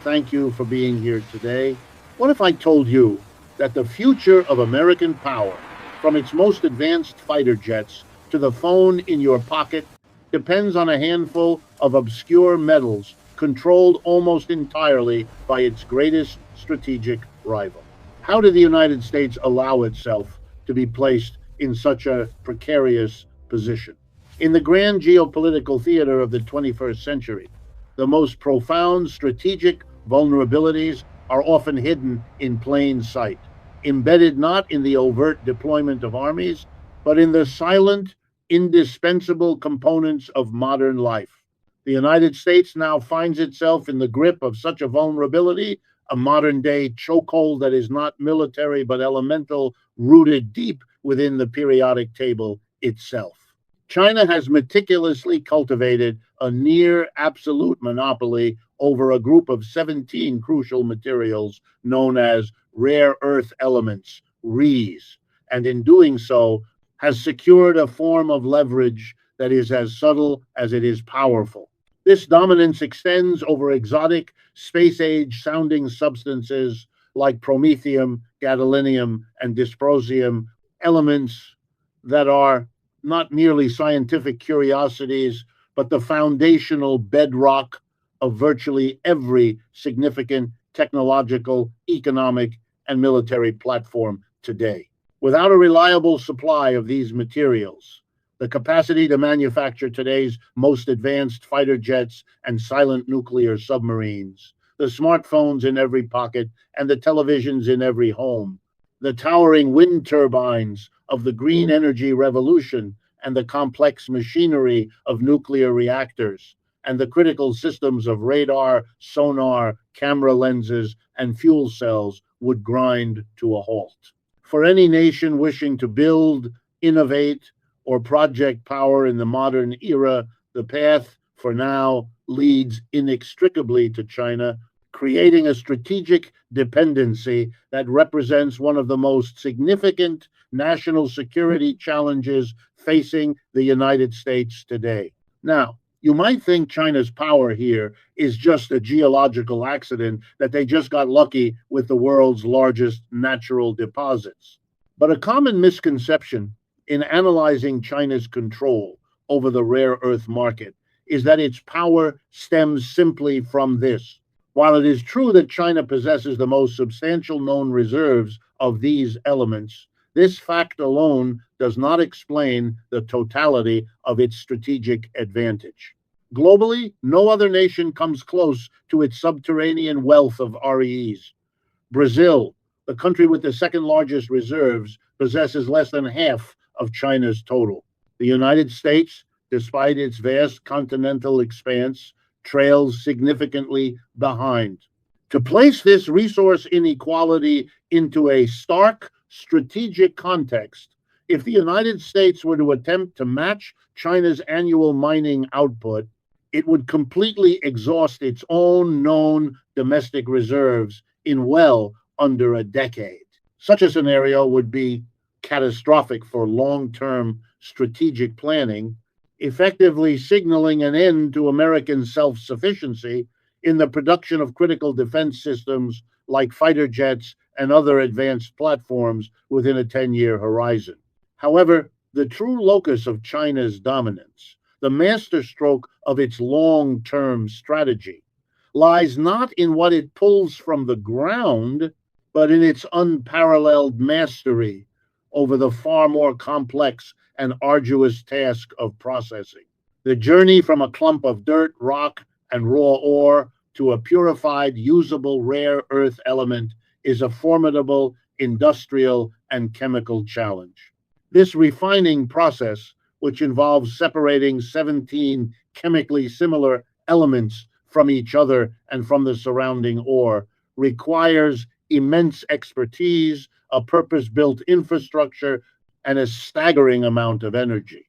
Thank you for being here today. What if I told you that the future of American power, from its most advanced fighter jets to the phone in your pocket, depends on a handful of obscure metals controlled almost entirely by its greatest strategic rival? How did the United States allow itself to be placed in such a precarious position? In the grand geopolitical theater of the 21st century, the most profound strategic vulnerabilities are often hidden in plain sight, embedded not in the overt deployment of armies, but in the silent, indispensable components of modern life. The United States now finds itself in the grip of such a vulnerability, a modern day chokehold that is not military but elemental, rooted deep within the periodic table itself. China has meticulously cultivated a near absolute monopoly over a group of 17 crucial materials known as rare earth elements, REEs, and in doing so, has secured a form of leverage that is as subtle as it is powerful. This dominance extends over exotic, space age sounding substances like promethium, gadolinium, and dysprosium, elements that are not merely scientific curiosities, but the foundational bedrock of virtually every significant technological, economic, and military platform today. Without a reliable supply of these materials, the capacity to manufacture today's most advanced fighter jets and silent nuclear submarines, the smartphones in every pocket, and the televisions in every home, the towering wind turbines of the green energy revolution, and the complex machinery of nuclear reactors, and the critical systems of radar, sonar, camera lenses, and fuel cells would grind to a halt. For any nation wishing to build, innovate, or project power in the modern era, the path for now leads inextricably to China, creating a strategic dependency that represents one of the most significant national security challenges facing the United States today. Now, you might think China's power here is just a geological accident that they just got lucky with the world's largest natural deposits. But a common misconception in analyzing China's control over the rare earth market is that its power stems simply from this. While it is true that China possesses the most substantial known reserves of these elements, this fact alone does not explain the totality of its strategic advantage. Globally, no other nation comes close to its subterranean wealth of REEs. Brazil, the country with the second largest reserves, possesses less than half of China's total. The United States, despite its vast continental expanse, trails significantly behind. To place this resource inequality into a stark strategic context, if the United States were to attempt to match China's annual mining output, it would completely exhaust its own known domestic reserves in well under a decade. Such a scenario would be catastrophic for long term strategic planning, effectively signaling an end to American self sufficiency in the production of critical defense systems like fighter jets and other advanced platforms within a 10-year horizon. However, the true locus of China's dominance, the masterstroke of its long term strategy, lies not in what it pulls from the ground, but in its unparalleled mastery over the far more complex and arduous task of processing. The journey from a clump of dirt, rock, and raw ore to a purified, usable rare earth element is a formidable industrial and chemical challenge. This refining process, which involves separating 17 chemically similar elements from each other and from the surrounding ore, requires immense expertise, a purpose built infrastructure, and a staggering amount of energy.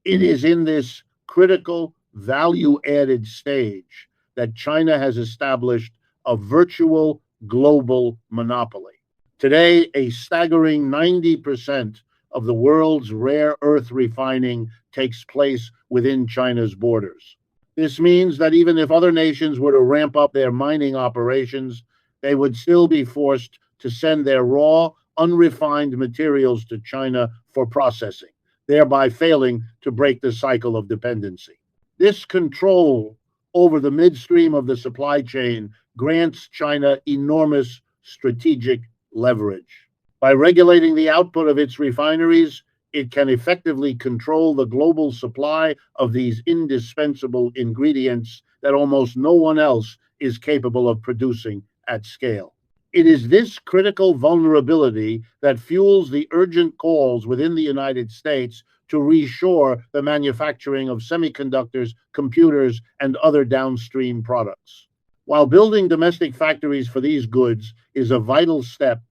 It is in this critical value added stage that China has established a virtual global monopoly. Today, a staggering 90% of the world's rare earth refining takes place within China's borders. This means that even if other nations were to ramp up their mining operations, they would still be forced to send their raw, unrefined materials to China for processing, thereby failing to break the cycle of dependency. This control over the midstream of the supply chain grants China enormous strategic leverage. By regulating the output of its refineries, it can effectively control the global supply of these indispensable ingredients that almost no one else is capable of producing at scale. It is this critical vulnerability that fuels the urgent calls within the United States to reshore the manufacturing of semiconductors, computers, and other downstream products. While building domestic factories for these goods is a vital step,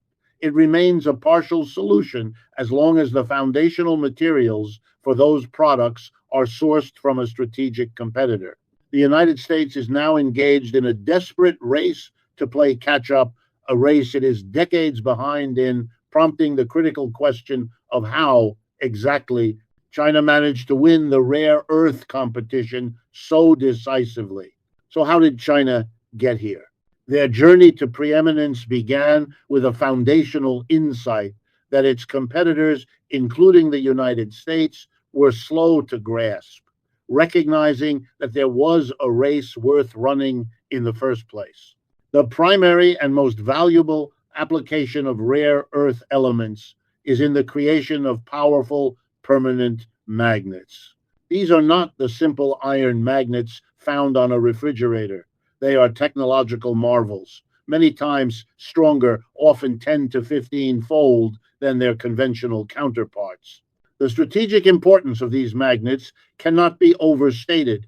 it remains a partial solution as long as the foundational materials for those products are sourced from a strategic competitor. The United States is now engaged in a desperate race to play catch up, a race it is decades behind in, prompting the critical question of how exactly China managed to win the rare earth competition so decisively. So, how did China get here? Their journey to preeminence began with a foundational insight that its competitors, including the United States, were slow to grasp, recognizing that there was a race worth running in the first place. The primary and most valuable application of rare earth elements is in the creation of powerful permanent magnets. These are not the simple iron magnets found on a refrigerator. They are technological marvels, many times stronger, often 10 to 15 fold than their conventional counterparts. The strategic importance of these magnets cannot be overstated.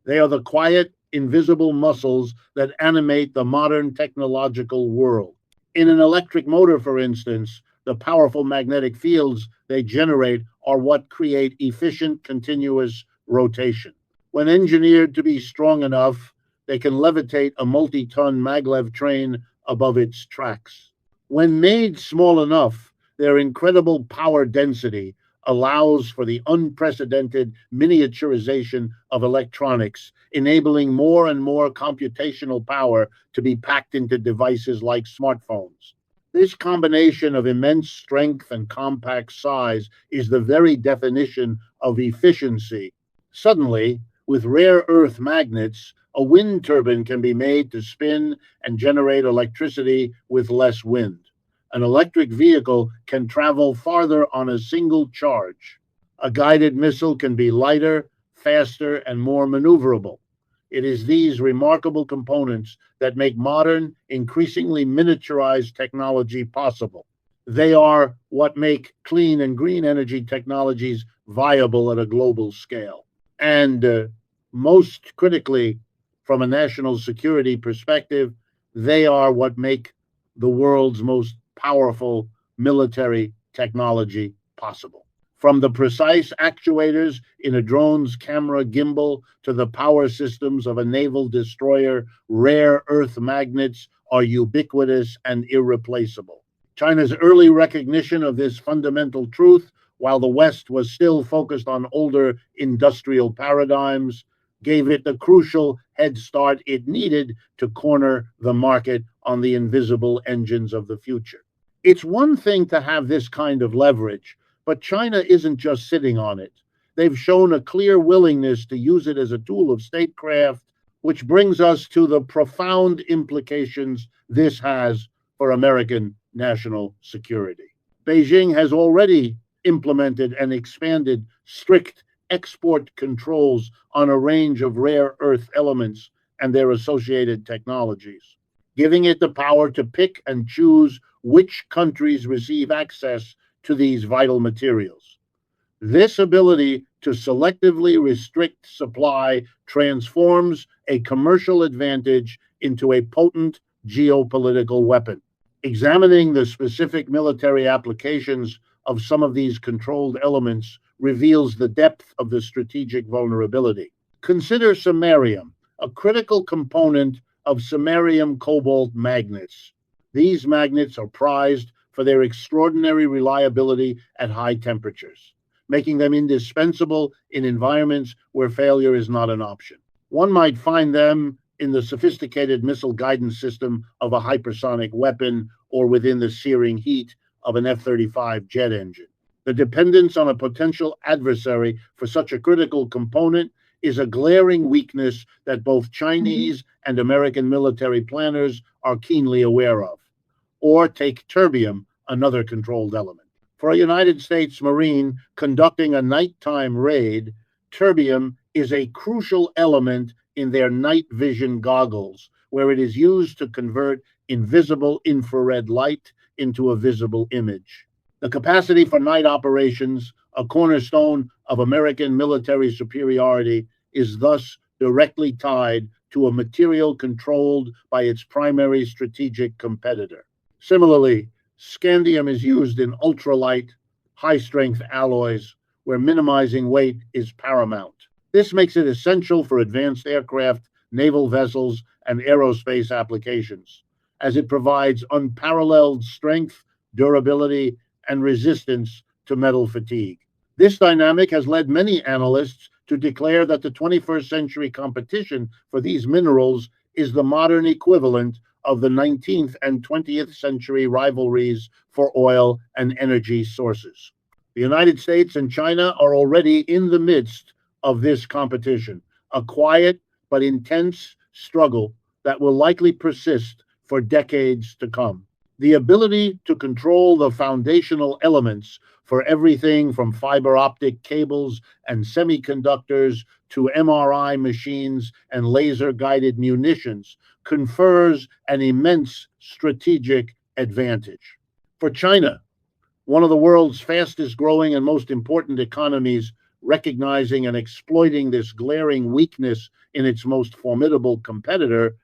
They are the quiet, invisible muscles that animate the modern technological world. In an electric motor, for instance, the powerful magnetic fields they generate are what create efficient, continuous rotation. When engineered to be strong enough, they can levitate a multi ton maglev train above its tracks. When made small enough, their incredible power density allows for the unprecedented miniaturization of electronics, enabling more and more computational power to be packed into devices like smartphones. This combination of immense strength and compact size is the very definition of efficiency. Suddenly, with rare earth magnets, a wind turbine can be made to spin and generate electricity with less wind. An electric vehicle can travel farther on a single charge. A guided missile can be lighter, faster, and more maneuverable. It is these remarkable components that make modern, increasingly miniaturized technology possible. They are what make clean and green energy technologies viable at a global scale. And most critically, from a national security perspective, they are what make the world's most powerful military technology possible. From the precise actuators in a drone's camera gimbal to the power systems of a naval destroyer, rare earth magnets are ubiquitous and irreplaceable. China's early recognition of this fundamental truth, while the West was still focused on older industrial paradigms, gave it the crucial head start it needed to corner the market on the invisible engines of the future. It's one thing to have this kind of leverage, but China isn't just sitting on it. They've shown a clear willingness to use it as a tool of statecraft, which brings us to the profound implications this has for American national security. Beijing has already implemented and expanded strict export controls on a range of rare earth elements and their associated technologies, giving it the power to pick and choose which countries receive access to these vital materials. This ability to selectively restrict supply transforms a commercial advantage into a potent geopolitical weapon. Examining the specific military applications of some of these controlled elements reveals the depth of the strategic vulnerability. Consider samarium, a critical component of samarium cobalt magnets. These magnets are prized for their extraordinary reliability at high temperatures, making them indispensable in environments where failure is not an option. One might find them in the sophisticated missile guidance system of a hypersonic weapon or within the searing heat of an F 35 jet engine. The dependence on a potential adversary for such a critical component is a glaring weakness that both Chinese and American military planners are keenly aware of. Or take terbium, another controlled element. For a United States Marine conducting a nighttime raid, terbium is a crucial element in their night vision goggles, where it is used to convert invisible infrared light into a visible image. The capacity for night operations, a cornerstone of American military superiority, is thus directly tied to a material controlled by its primary strategic competitor. Similarly, scandium is used in ultralight, high strength alloys where minimizing weight is paramount. This makes it essential for advanced aircraft, naval vessels, and aerospace applications, as it provides unparalleled strength, durability, and resistance to metal fatigue. This dynamic has led many analysts to declare that the 21st century competition for these minerals is the modern equivalent of the 19th and 20th century rivalries for oil and energy sources. The United States and China are already in the midst of this competition, a quiet but intense struggle that will likely persist for decades to come. The ability to control the foundational elements for everything from fiber optic cables and semiconductors to MRI machines and laser guided munitions confers an immense strategic advantage. For China, one of the world's fastest growing and most important economies, recognizing and exploiting this glaring weakness in its most formidable competitor,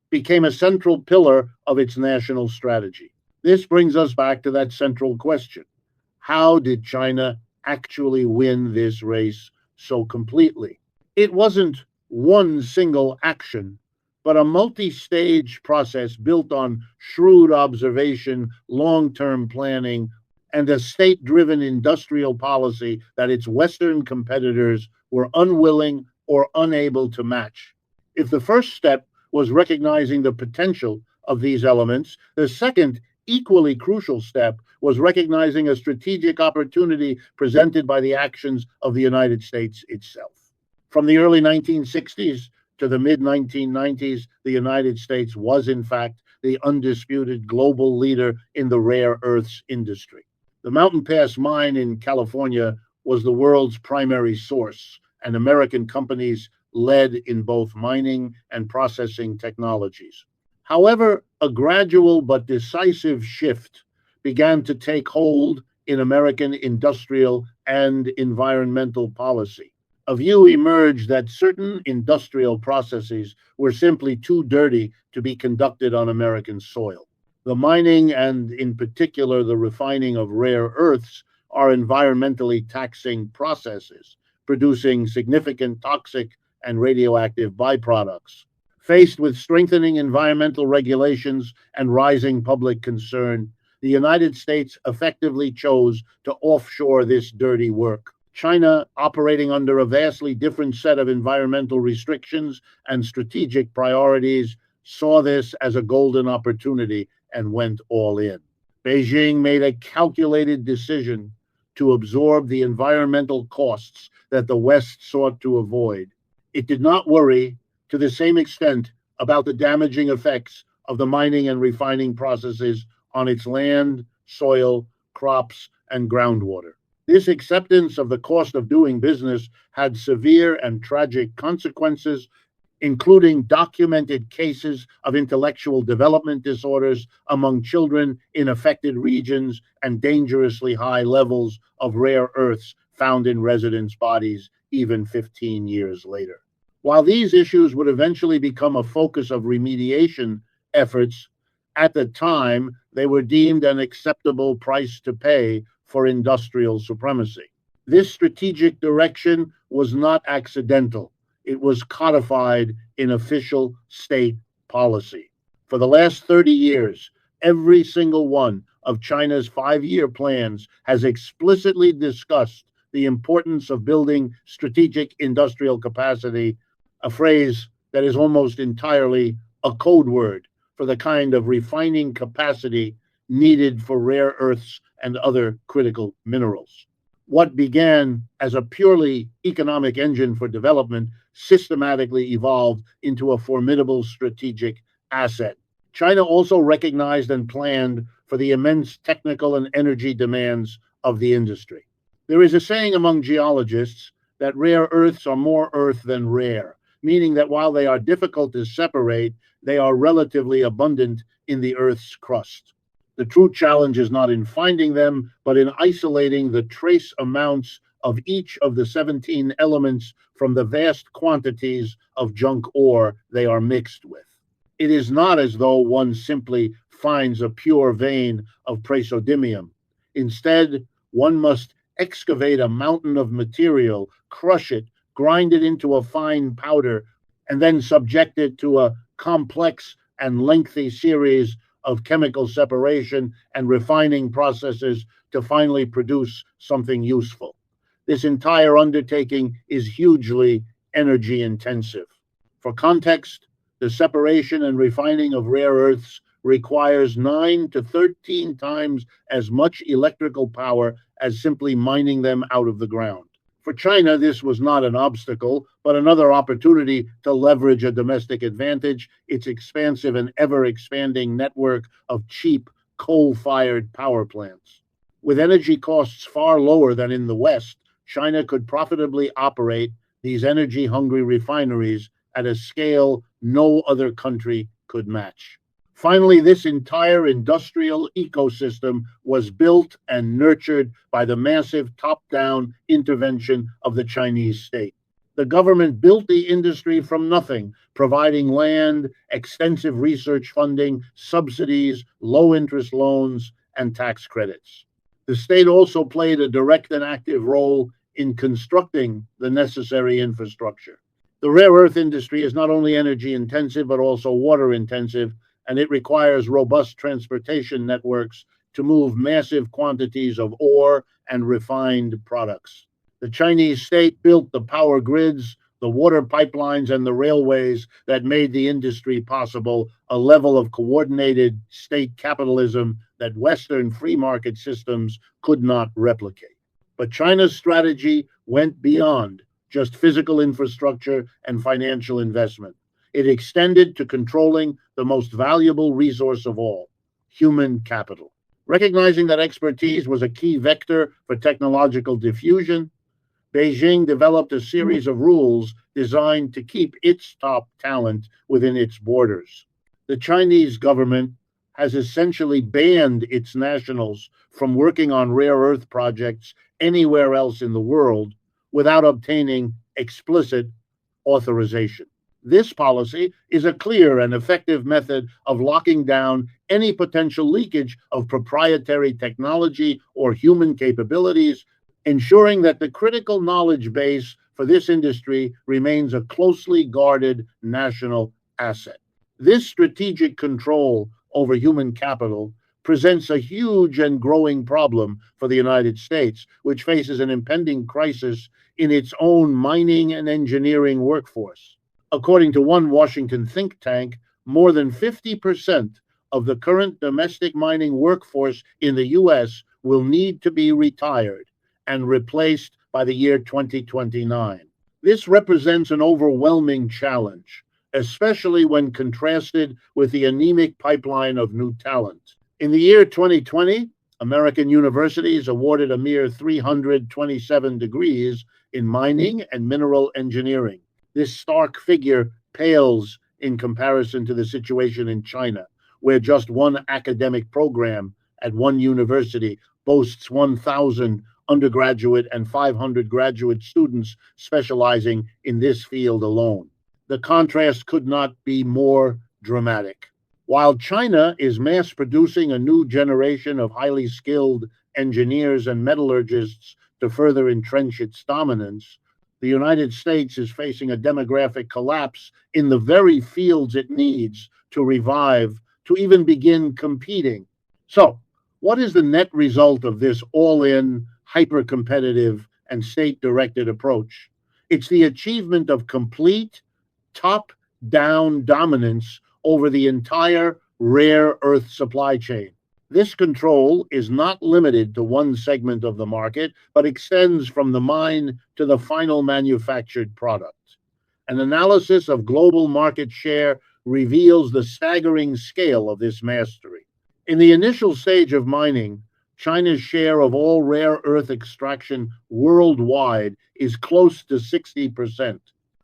became a central pillar of its national strategy. This brings us back to that central question: how did China actually win this race so completely? It wasn't one single action, but a multi stage process built on shrewd observation, long term planning, and a state driven industrial policy that its Western competitors were unwilling or unable to match. If the first step was recognizing the potential of these elements, the second, equally crucial step was recognizing a strategic opportunity presented by the actions of the United States itself. From the early 1960s to the mid 1990s, the United States was, in fact, the undisputed global leader in the rare earths industry. The Mountain Pass mine in California was the world's primary source, and American companies led in both mining and processing technologies. However, a gradual but decisive shift began to take hold in American industrial and environmental policy. A view emerged that certain industrial processes were simply too dirty to be conducted on American soil. The mining and, in particular, the refining of rare earths are environmentally taxing processes, producing significant toxic and radioactive byproducts. Faced with strengthening environmental regulations and rising public concern, the United States effectively chose to offshore this dirty work. China, operating under a vastly different set of environmental restrictions and strategic priorities, saw this as a golden opportunity and went all in. Beijing made a calculated decision to absorb the environmental costs that the West sought to avoid. It did not worry to the same extent about the damaging effects of the mining and refining processes on its land, soil, crops, and groundwater. This acceptance of the cost of doing business had severe and tragic consequences, including documented cases of intellectual development disorders among children in affected regions and dangerously high levels of rare earths found in residents' bodies even 15 years later. While these issues would eventually become a focus of remediation efforts, at the time they were deemed an acceptable price to pay for industrial supremacy. This strategic direction was not accidental. It was codified in official state policy. For the last 30 years, every single one of China's 5 year plans has explicitly discussed the importance of building strategic industrial capacity a phrase that is almost entirely a code word for the kind of refining capacity needed for rare earths and other critical minerals. What began as a purely economic engine for development systematically evolved into a formidable strategic asset. China also recognized and planned for the immense technical and energy demands of the industry. There is a saying among geologists that rare earths are more earth than rare, meaning that while they are difficult to separate, they are relatively abundant in the Earth's crust. The true challenge is not in finding them, but in isolating the trace amounts of each of the 17 elements from the vast quantities of junk ore they are mixed with. It is not as though one simply finds a pure vein of praseodymium. Instead, one must excavate a mountain of material, crush it, grind it into a fine powder, and then subject it to a complex and lengthy series of chemical separation and refining processes to finally produce something useful. This entire undertaking is hugely energy intensive. For context, the separation and refining of rare earths requires 9 to 13 times as much electrical power as simply mining them out of the ground. For China, this was not an obstacle, but another opportunity to leverage a domestic advantage, its expansive and ever expanding network of cheap coal fired power plants. With energy costs far lower than in the West, China could profitably operate these energy hungry refineries at a scale no other country could match. Finally, this entire industrial ecosystem was built and nurtured by the massive top down intervention of the Chinese state. The government built the industry from nothing, providing land, extensive research funding, subsidies, low interest loans, and tax credits. The state also played a direct and active role in constructing the necessary infrastructure. The rare earth industry is not only energy intensive, but also water intensive, and it requires robust transportation networks to move massive quantities of ore and refined products. The Chinese state built the power grids, the water pipelines, and the railways that made the industry possible, a level of coordinated state capitalism that Western free market systems could not replicate. But China's strategy went beyond just physical infrastructure and financial investment. It extended to controlling the most valuable resource of all, human capital. Recognizing that expertise was a key vector for technological diffusion, Beijing developed a series of rules designed to keep its top talent within its borders. The Chinese government has essentially banned its nationals from working on rare earth projects anywhere else in the world without obtaining explicit authorization. This policy is a clear and effective method of locking down any potential leakage of proprietary technology or human capabilities, ensuring that the critical knowledge base for this industry remains a closely guarded national asset. This strategic control over human capital presents a huge and growing problem for the United States, which faces an impending crisis in its own mining and engineering workforce. According to one Washington think tank, more than 50% of the current domestic mining workforce in the U.S. will need to be retired and replaced by the year 2029. This represents an overwhelming challenge, especially when contrasted with the anemic pipeline of new talent. In the year 2020, American universities awarded a mere 327 degrees in mining and mineral engineering. This stark figure pales in comparison to the situation in China, where just one academic program at one university boasts 1,000 undergraduate and 500 graduate students specializing in this field alone. The contrast could not be more dramatic. While China is mass producing a new generation of highly skilled engineers and metallurgists to further entrench its dominance, the United States is facing a demographic collapse in the very fields it needs to revive, to even begin competing. So, what is the net result of this all in, hyper competitive, and state directed approach? It's the achievement of complete top down dominance over the entire rare earth supply chain. This control is not limited to one segment of the market, but extends from the mine to the final manufactured product. An analysis of global market share reveals the staggering scale of this mastery. In the initial stage of mining, China's share of all rare earth extraction worldwide is close to 60%.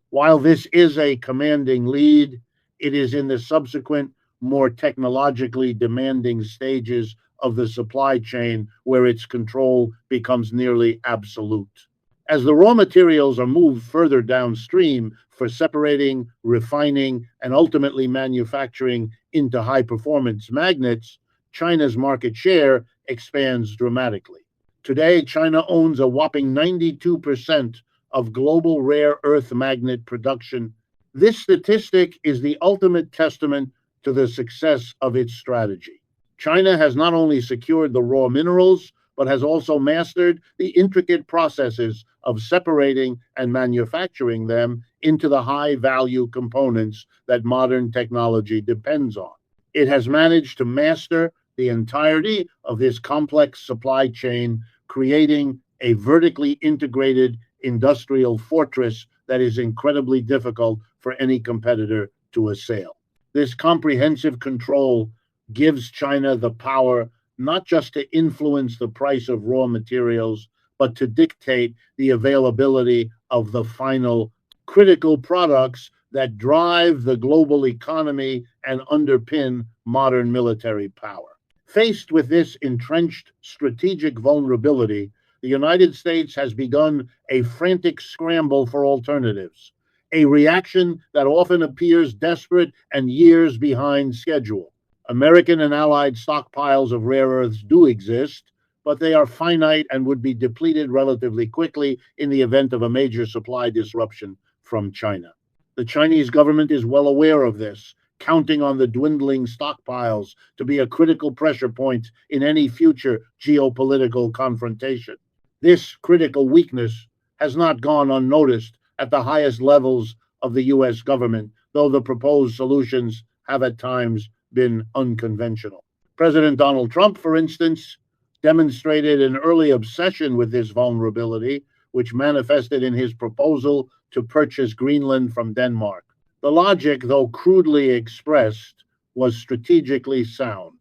While this is a commanding lead, it is in the subsequent, more technologically demanding stages of the supply chain where its control becomes nearly absolute. As the raw materials are moved further downstream for separating, refining, and ultimately manufacturing into high performance magnets, China's market share expands dramatically. Today, China owns a whopping 92% of global rare earth magnet production. This statistic is the ultimate testament to the success of its strategy. China has not only secured the raw minerals, but has also mastered the intricate processes of separating and manufacturing them into the high value components that modern technology depends on. It has managed to master the entirety of this complex supply chain, creating a vertically integrated industrial fortress that is incredibly difficult for any competitor to assail. This comprehensive control gives China the power not just to influence the price of raw materials, but to dictate the availability of the final critical products that drive the global economy and underpin modern military power. Faced with this entrenched strategic vulnerability, the United States has begun a frantic scramble for alternatives, a reaction that often appears desperate and years behind schedule. American and Allied stockpiles of rare earths do exist, but they are finite and would be depleted relatively quickly in the event of a major supply disruption from China. The Chinese government is well aware of this, counting on the dwindling stockpiles to be a critical pressure point in any future geopolitical confrontation. This critical weakness has not gone unnoticed at the highest levels of the U.S. government, though the proposed solutions have at times been unconventional. President Donald Trump, for instance, demonstrated an early obsession with this vulnerability, which manifested in his proposal to purchase Greenland from Denmark. The logic, though crudely expressed, was strategically sound.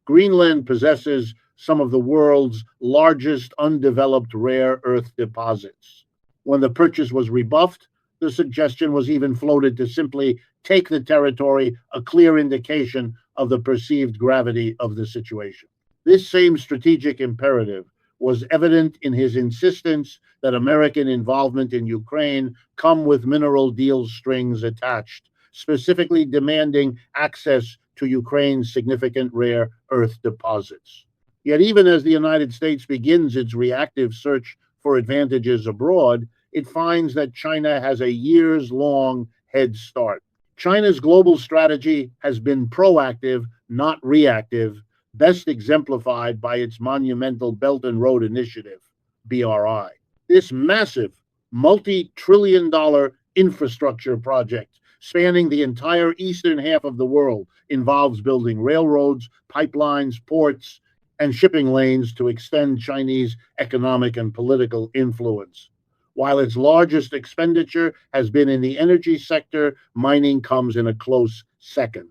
Greenland possesses some of the world's largest undeveloped rare earth deposits. When the purchase was rebuffed, the suggestion was even floated to simply take the territory, a clear indication of the perceived gravity of the situation. This same strategic imperative was evident in his insistence that American involvement in Ukraine come with mineral deal strings attached, specifically demanding access to Ukraine's significant rare earth deposits. Yet, even as the United States begins its reactive search for advantages abroad, it finds that China has a years long head start. China's global strategy has been proactive, not reactive, best exemplified by its monumental Belt and Road Initiative, BRI. This massive, multi-trillion-dollar infrastructure project spanning the entire eastern half of the world involves building railroads, pipelines, ports, and shipping lanes to extend Chinese economic and political influence. While its largest expenditure has been in the energy sector, mining comes in a close second.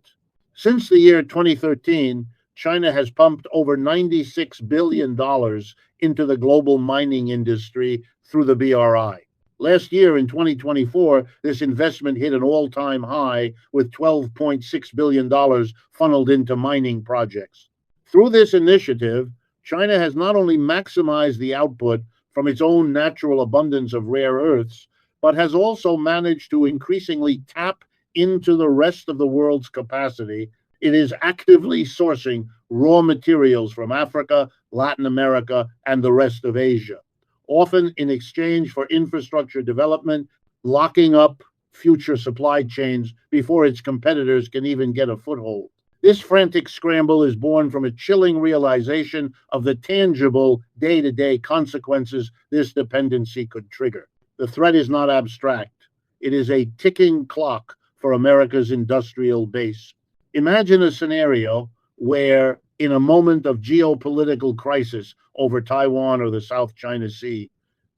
Since the year 2013, China has pumped over $96 billion into the global mining industry through the BRI. Last year, in 2024, this investment hit an all-time high with $12.6 billion funneled into mining projects. Through this initiative, China has not only maximized the output from its own natural abundance of rare earths, but has also managed to increasingly tap into the rest of the world's capacity. It is actively sourcing raw materials from Africa, Latin America, and the rest of Asia, often in exchange for infrastructure development, locking up future supply chains before its competitors can even get a foothold. This frantic scramble is born from a chilling realization of the tangible day-to-day consequences this dependency could trigger. The threat is not abstract. It is a ticking clock for America's industrial base. Imagine a scenario where, in a moment of geopolitical crisis over Taiwan or the South China Sea,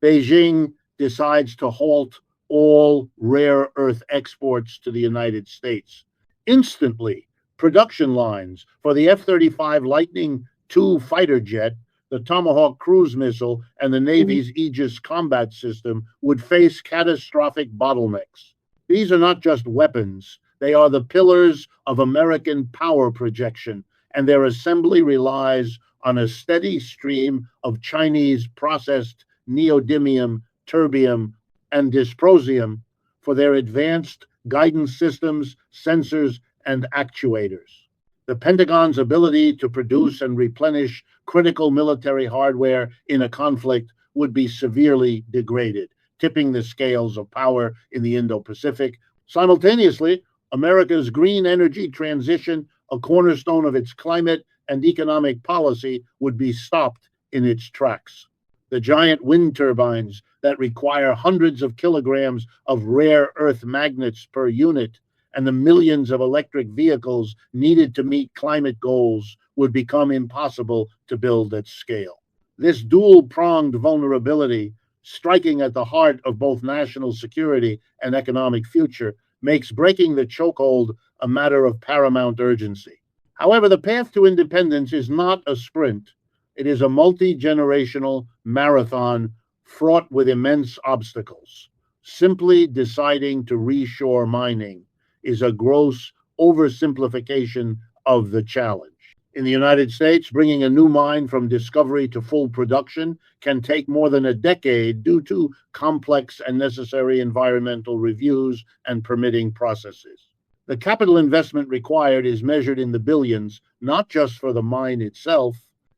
Beijing decides to halt all rare earth exports to the United States. Instantly, production lines for the F 35 Lightning II fighter jet, the Tomahawk cruise missile, and the Navy's Aegis combat system would face catastrophic bottlenecks. These are not just weapons, they are the pillars of American power projection, and their assembly relies on a steady stream of Chinese processed neodymium, terbium, and dysprosium for their advanced guidance systems, sensors, and actuators. The Pentagon's ability to produce and replenish critical military hardware in a conflict would be severely degraded, tipping the scales of power in the Indo Pacific. Simultaneously, America's green energy transition, a cornerstone of its climate and economic policy, would be stopped in its tracks. The giant wind turbines that require hundreds of kilograms of rare earth magnets per unit and the millions of electric vehicles needed to meet climate goals would become impossible to build at scale. This dual pronged vulnerability, striking at the heart of both national security and economic future, makes breaking the chokehold a matter of paramount urgency. However, the path to independence is not a sprint. It is a multi generational marathon fraught with immense obstacles. Simply deciding to reshore mining is a gross oversimplification of the challenge. In the United States, bringing a new mine from discovery to full production can take more than a decade due to complex and necessary environmental reviews and permitting processes. The capital investment required is measured in the billions, not just for the mine itself,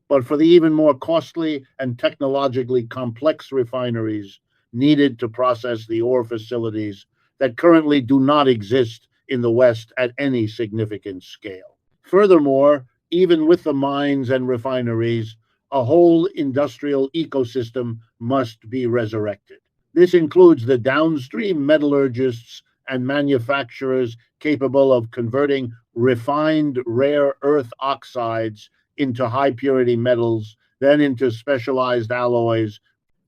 but for the even more costly and technologically complex refineries needed to process the ore facilities that currently do not exist in the West at any significant scale. Furthermore, even with the mines and refineries, a whole industrial ecosystem must be resurrected. This includes the downstream metallurgists and manufacturers capable of converting refined rare earth oxides into high purity metals, then into specialized alloys,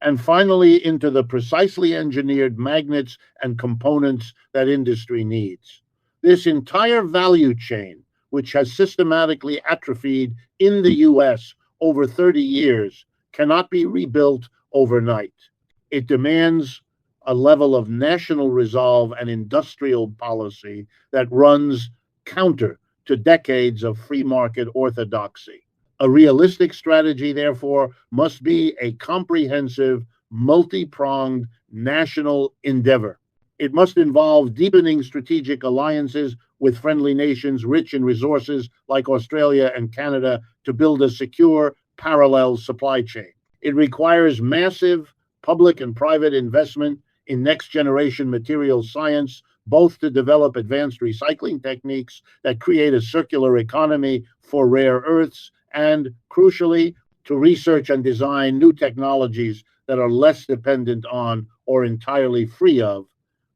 and finally into the precisely engineered magnets and components that industry needs. This entire value chain, which has systematically atrophied in the US over 30 years, cannot be rebuilt overnight. It demands a level of national resolve and industrial policy that runs counter to decades of free market orthodoxy. A realistic strategy, therefore, must be a comprehensive, multi pronged national endeavor. It must involve deepening strategic alliances with friendly nations rich in resources like Australia and Canada to build a secure, parallel supply chain. It requires massive public and private investment in next generation materials science, both to develop advanced recycling techniques that create a circular economy for rare earths and, crucially, to research and design new technologies that are less dependent on or entirely free of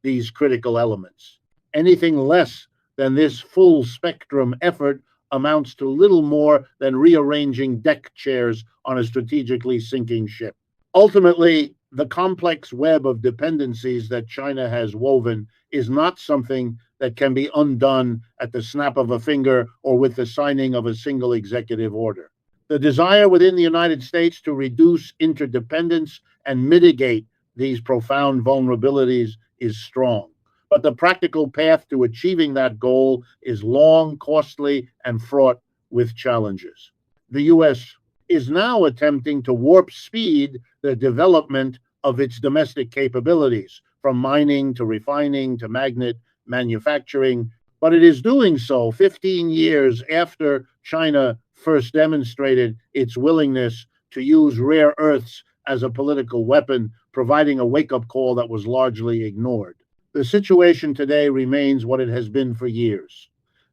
these critical elements. Anything less than this full spectrum effort amounts to little more than rearranging deck chairs on a strategically sinking ship. Ultimately, the complex web of dependencies that China has woven is not something that can be undone at the snap of a finger or with the signing of a single executive order. The desire within the United States to reduce interdependence and mitigate these profound vulnerabilities is strong. But the practical path to achieving that goal is long, costly, and fraught with challenges. The U.S. is now attempting to warp speed the development of its domestic capabilities, from mining to refining to magnet manufacturing, but it is doing so 15 years after China first demonstrated its willingness to use rare earths as a political weapon, providing a wake-up call that was largely ignored. The situation today remains what it has been for years: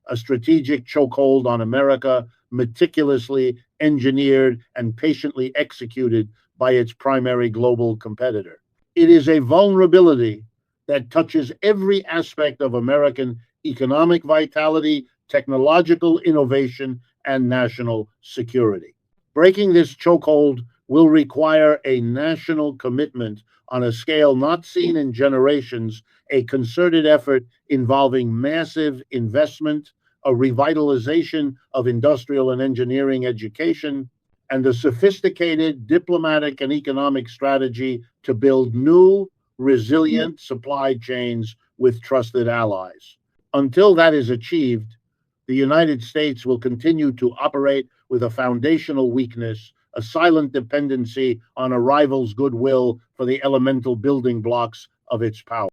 a strategic chokehold on America, meticulously engineered and patiently executed by its primary global competitor. It is a vulnerability that touches every aspect of American economic vitality, technological innovation, and national security. Breaking this chokehold will require a national commitment on a scale not seen in generations, a concerted effort involving massive investment, a revitalization of industrial and engineering education, and a sophisticated diplomatic and economic strategy to build new, resilient supply chains with trusted allies. Until that is achieved, the United States will continue to operate with a foundational weakness, a silent dependency on a rival's goodwill for the elemental building blocks of its power.